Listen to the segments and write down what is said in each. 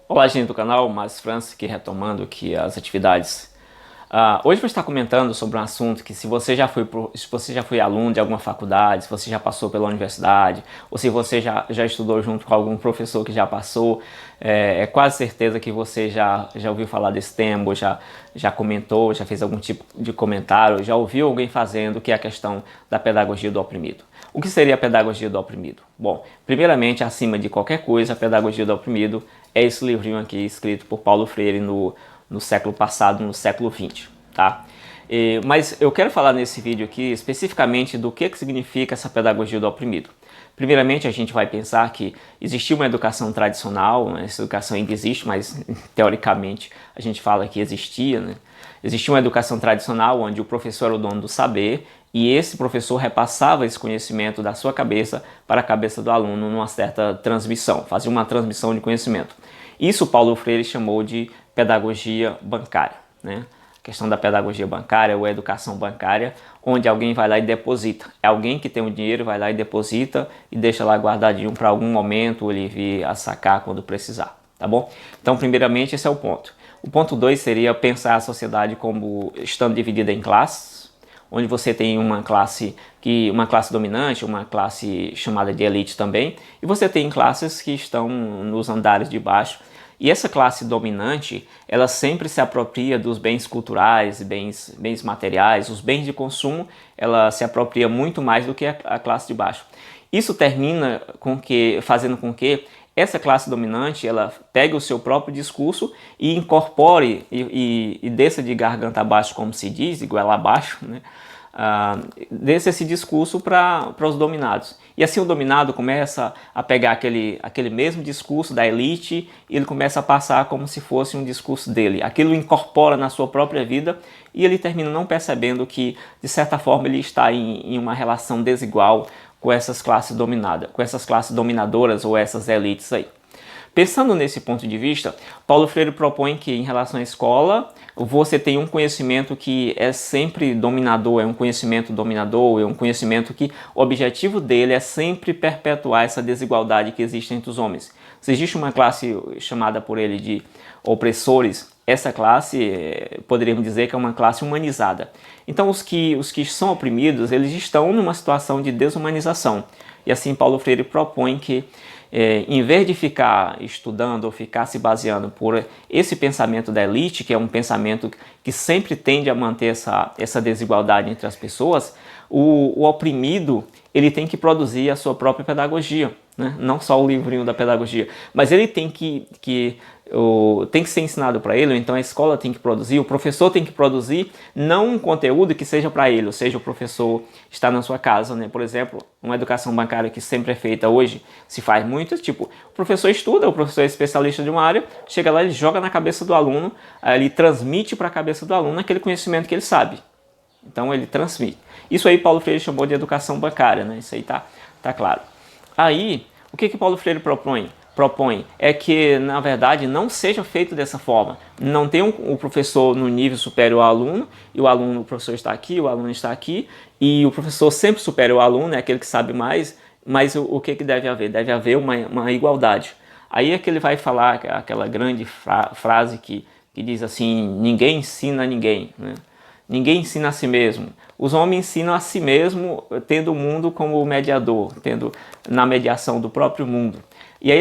Olá, gente do canal, Márcio França aqui retomando aqui as atividades. Hoje vou estar comentando sobre um assunto que se você já foi aluno de alguma faculdade, se você já passou pela universidade, ou se você já estudou junto com algum professor que já passou, é quase certeza que você já ouviu falar desse tema, ou já comentou, já fez algum tipo de comentário, já ouviu alguém fazendo, que é a questão da pedagogia do oprimido. O que seria a pedagogia do oprimido? Bom, primeiramente, acima de qualquer coisa, a pedagogia do oprimido é esse livrinho aqui escrito por Paulo Freire no século passado, no século XX, tá? Mas eu quero falar nesse vídeo aqui especificamente do que significa essa pedagogia do oprimido. Primeiramente, a gente vai pensar que existia uma educação tradicional, né? Essa educação ainda existe, mas teoricamente a gente fala que existia, né? Existia uma educação tradicional onde o professor era o dono do saber e esse professor repassava esse conhecimento da sua cabeça para a cabeça do aluno numa certa transmissão, fazia uma transmissão de conhecimento. Isso Paulo Freire chamou de pedagogia bancária, né? A questão da pedagogia bancária ou educação bancária, onde alguém vai lá e deposita. É alguém que tem o dinheiro, vai lá e deposita e deixa lá guardadinho para algum momento ele vir a sacar quando precisar, tá bom? Então, primeiramente, esse é o ponto. O ponto 2 seria pensar a sociedade como estando dividida em classes, onde você tem uma classe dominante, uma classe chamada de elite também, e você tem classes que estão nos andares de baixo. E essa classe dominante, ela sempre se apropria dos bens culturais, bens materiais, os bens de consumo, ela se apropria muito mais do que a classe de baixo. Isso termina fazendo com que essa classe dominante ela pegue o seu próprio discurso e incorpore e desça de garganta abaixo, como se diz, de goela abaixo, né? Desça esse discurso para os dominados. E assim o dominado começa a pegar aquele mesmo discurso da elite e ele começa a passar como se fosse um discurso dele. Aquilo incorpora na sua própria vida e ele termina não percebendo que, de certa forma, ele está em uma relação desigual com essas classes dominadas, com essas classes dominadoras ou essas elites aí. Pensando nesse ponto de vista, Paulo Freire propõe que, em relação à escola, você tem um conhecimento que é sempre dominador, é um conhecimento dominador, é um conhecimento que o objetivo dele é sempre perpetuar essa desigualdade que existe entre os homens. Se existe uma classe chamada por ele de opressores, essa classe, poderíamos dizer que é uma classe humanizada. Então, os que são oprimidos, eles estão numa situação de desumanização. E assim, Paulo Freire propõe que, em vez de ficar estudando ou ficar se baseando por esse pensamento da elite, que é um pensamento que sempre tende a manter essa desigualdade entre as pessoas, o oprimido ele tem que produzir a sua própria pedagogia, né? Não só o livrinho da pedagogia, mas ele tem que ser ensinado para ele, então a escola tem que produzir, o professor tem que produzir, não um conteúdo que seja para ele, ou seja, o professor está na sua casa, né? Por exemplo, uma educação bancária que sempre é feita hoje, se faz muito, tipo, o professor estuda, o professor é especialista de uma área, chega lá, ele joga na cabeça do aluno, ele transmite para a cabeça do aluno aquele conhecimento que ele sabe. Então ele transmite. Isso aí Paulo Freire chamou de educação bancária, né? Isso aí tá claro. Aí, o que Paulo Freire propõe? É que, na verdade, não seja feito dessa forma. Não tem o professor no nível superior ao aluno, e o professor está aqui, o aluno está aqui, e o professor sempre superior ao aluno, é aquele que sabe mais, mas o que deve haver? Deve haver uma igualdade. Aí é que ele vai falar aquela grande frase que diz assim, ninguém ensina a ninguém, né? Ninguém ensina a si mesmo. Os homens ensinam a si mesmo tendo o mundo como mediador, tendo na mediação do próprio mundo. E aí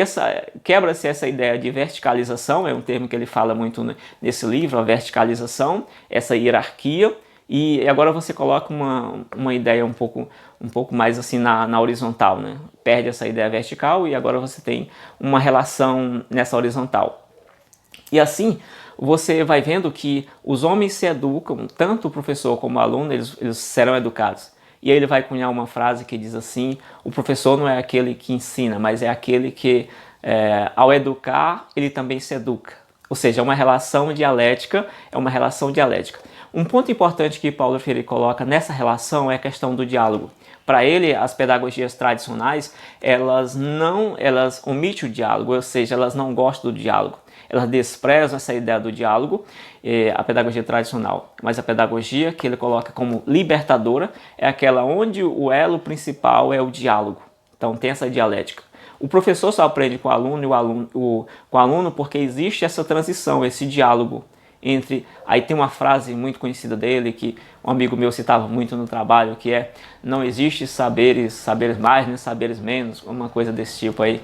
quebra-se essa ideia de verticalização, é um termo que ele fala muito nesse livro, a verticalização, essa hierarquia, e agora você coloca uma ideia um pouco mais assim na horizontal, né? Perde essa ideia vertical e agora você tem uma relação nessa horizontal. E assim, você vai vendo que os homens se educam, tanto o professor como o aluno, eles serão educados. E aí ele vai cunhar uma frase que diz assim, o professor não é aquele que ensina, mas é aquele que, ao educar, ele também se educa. Ou seja, é uma relação dialética, Um ponto importante que Paulo Freire coloca nessa relação é a questão do diálogo. Para ele, as pedagogias tradicionais, elas omitem o diálogo, ou seja, elas não gostam do diálogo. Elas desprezam essa ideia do diálogo, a pedagogia tradicional. Mas a pedagogia que ele coloca como libertadora é aquela onde o elo principal é o diálogo. Então tem essa dialética. O professor só aprende com o aluno e com o aluno porque existe essa transição, esse diálogo entre... Aí tem uma frase muito conhecida dele que um amigo meu citava muito no trabalho, que é: não existe saberes mais nem saberes menos, uma coisa desse tipo aí.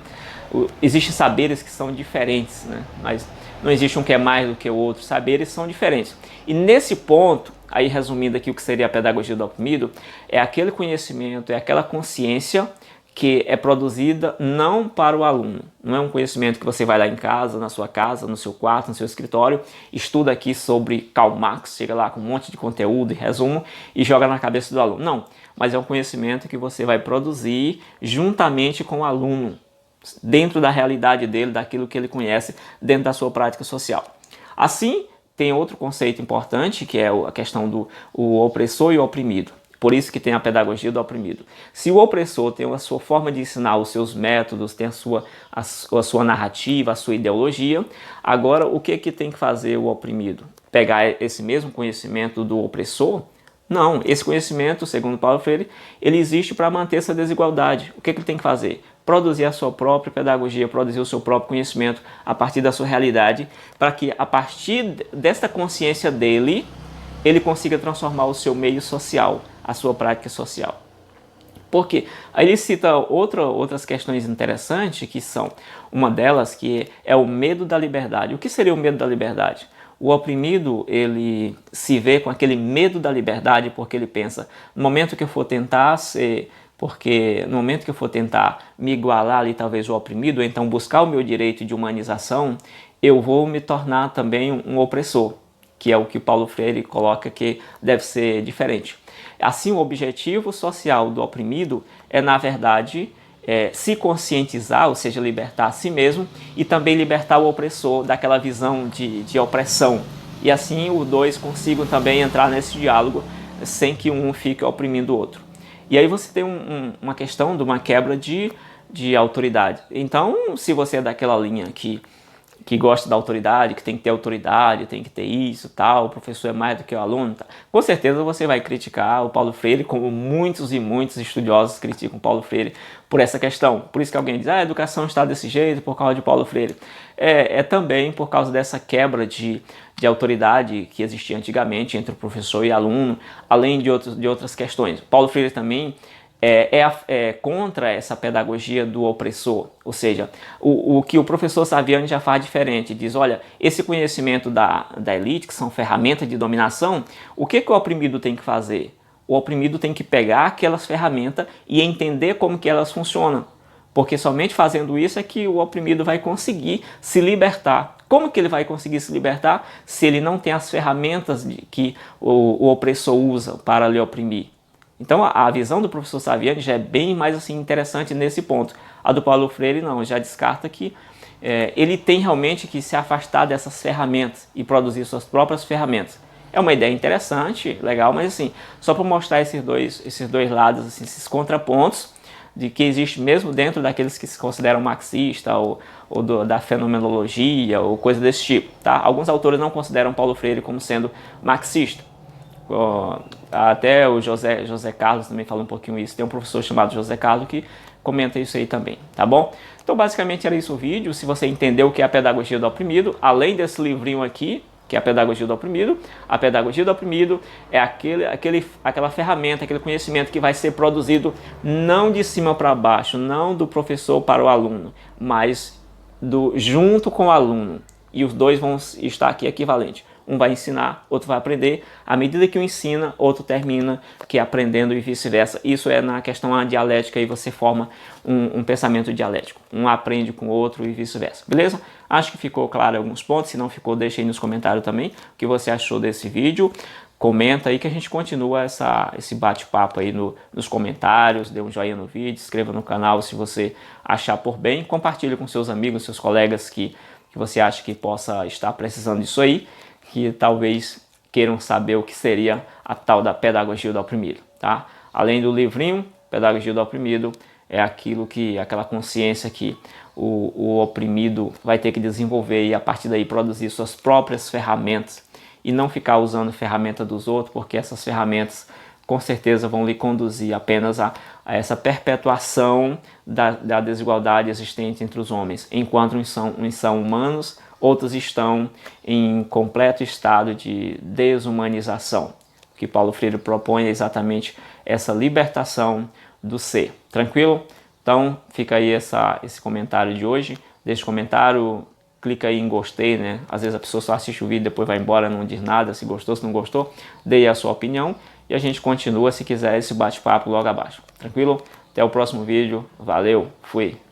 Existem saberes que são diferentes, né? Mas não existe um que é mais do que o outro, saberes são diferentes. E nesse ponto, aí resumindo aqui o que seria a pedagogia do oprimido, é aquele conhecimento, é aquela consciência que é produzida não para o aluno. Não é um conhecimento que você vai lá em casa, na sua casa, no seu quarto, no seu escritório, estuda aqui sobre Karl Marx, chega lá com um monte de conteúdo e resumo e joga na cabeça do aluno. Não, mas é um conhecimento que você vai produzir juntamente com o aluno, dentro da realidade dele, daquilo que ele conhece, dentro da sua prática social. Assim, tem outro conceito importante, que é a questão do opressor e o oprimido. Por isso que tem a pedagogia do oprimido. Se o opressor tem a sua forma de ensinar, os seus métodos, tem a sua narrativa, a sua ideologia, agora o que tem que fazer o oprimido? Pegar esse mesmo conhecimento do opressor? Não, esse conhecimento, segundo Paulo Freire, ele existe para manter essa desigualdade. O que ele tem que fazer? Produzir a sua própria pedagogia, produzir o seu próprio conhecimento a partir da sua realidade, para que a partir desta consciência dele, ele consiga transformar o seu meio social, a sua prática social. Por quê? Aí ele cita outras questões interessantes, que são, uma delas que é o medo da liberdade. O que seria o medo da liberdade? O oprimido, ele se vê com aquele medo da liberdade porque ele pensa, no momento que eu for tentar ser... Porque no momento que eu for tentar me igualar ali, talvez o oprimido, ou então buscar o meu direito de humanização, eu vou me tornar também um opressor, que é o que Paulo Freire coloca que deve ser diferente. Assim, o objetivo social do oprimido é, na verdade, se conscientizar, ou seja, libertar a si mesmo, e também libertar o opressor daquela visão de opressão. E assim os dois consigam também entrar nesse diálogo sem que um fique oprimindo o outro. E aí você tem uma questão de uma quebra de autoridade. Então, se você é daquela linha que gosta da autoridade, que tem que ter autoridade, tem que ter isso, tal, o professor é mais do que o aluno, tá? Com certeza você vai criticar o Paulo Freire, como muitos e muitos estudiosos criticam o Paulo Freire por essa questão. Por isso que alguém diz, a educação está desse jeito por causa de Paulo Freire. É também por causa dessa quebra de autoridade que existia antigamente entre o professor e aluno, além de outras questões. Paulo Freire também é contra essa pedagogia do opressor, ou seja, o que o professor Saviani já faz diferente, diz, olha, esse conhecimento da elite, que são ferramentas de dominação, o que o oprimido tem que fazer? O oprimido tem que pegar aquelas ferramentas e entender como que elas funcionam, porque somente fazendo isso é que o oprimido vai conseguir se libertar. Como que ele vai conseguir se libertar se ele não tem as ferramentas que o opressor usa para lhe oprimir? Então a visão do professor Saviani já é bem mais assim, interessante nesse ponto. A do Paulo Freire não, já descarta que ele tem realmente que se afastar dessas ferramentas e produzir suas próprias ferramentas. É uma ideia interessante, legal, mas assim, só para mostrar esses dois lados, assim, esses contrapontos, de que existe mesmo dentro daqueles que se consideram marxistas ou da fenomenologia ou coisa desse tipo. Tá? Alguns autores não consideram Paulo Freire como sendo marxista. Até o José Carlos também fala um pouquinho isso. Tem um professor chamado José Carlos que comenta isso aí também, tá bom? Então basicamente era isso o vídeo. Se você entendeu o que é a pedagogia do oprimido, além desse livrinho aqui, que é a pedagogia do oprimido é aquela ferramenta, aquele conhecimento que vai ser produzido não de cima para baixo, não do professor para o aluno, mas junto com o aluno. E os dois vão estar aqui equivalentes. Um vai ensinar, outro vai aprender. À medida que um ensina, outro termina que aprendendo e vice-versa. Isso é na questão dialética e você forma um pensamento dialético. Um aprende com o outro e vice-versa. Beleza? Acho que ficou claro alguns pontos. Se não ficou, deixa aí nos comentários também o que você achou desse vídeo. Comenta aí que a gente continua esse bate-papo aí nos comentários. Dê um joinha no vídeo, se inscreva no canal se você achar por bem. Compartilhe com seus amigos, seus colegas que você acha que possa estar precisando disso aí, que talvez queiram saber o que seria a tal da pedagogia do oprimido, tá? Além do livrinho, Pedagogia do Oprimido, é aquela consciência que o oprimido vai ter que desenvolver e a partir daí produzir suas próprias ferramentas e não ficar usando ferramenta dos outros, porque essas ferramentas com certeza vão lhe conduzir apenas a a essa perpetuação da desigualdade existente entre os homens. Enquanto uns são humanos, outros estão em completo estado de desumanização. O que Paulo Freire propõe é exatamente essa libertação do ser. Tranquilo? Então fica aí esse comentário de hoje. Deixa o comentário, clica aí em gostei, né? Às vezes a pessoa só assiste o vídeo, depois vai embora, não diz nada, se gostou, se não gostou. Dê aí a sua opinião e a gente continua, se quiser, esse bate-papo logo abaixo. Tranquilo? Até o próximo vídeo. Valeu, fui!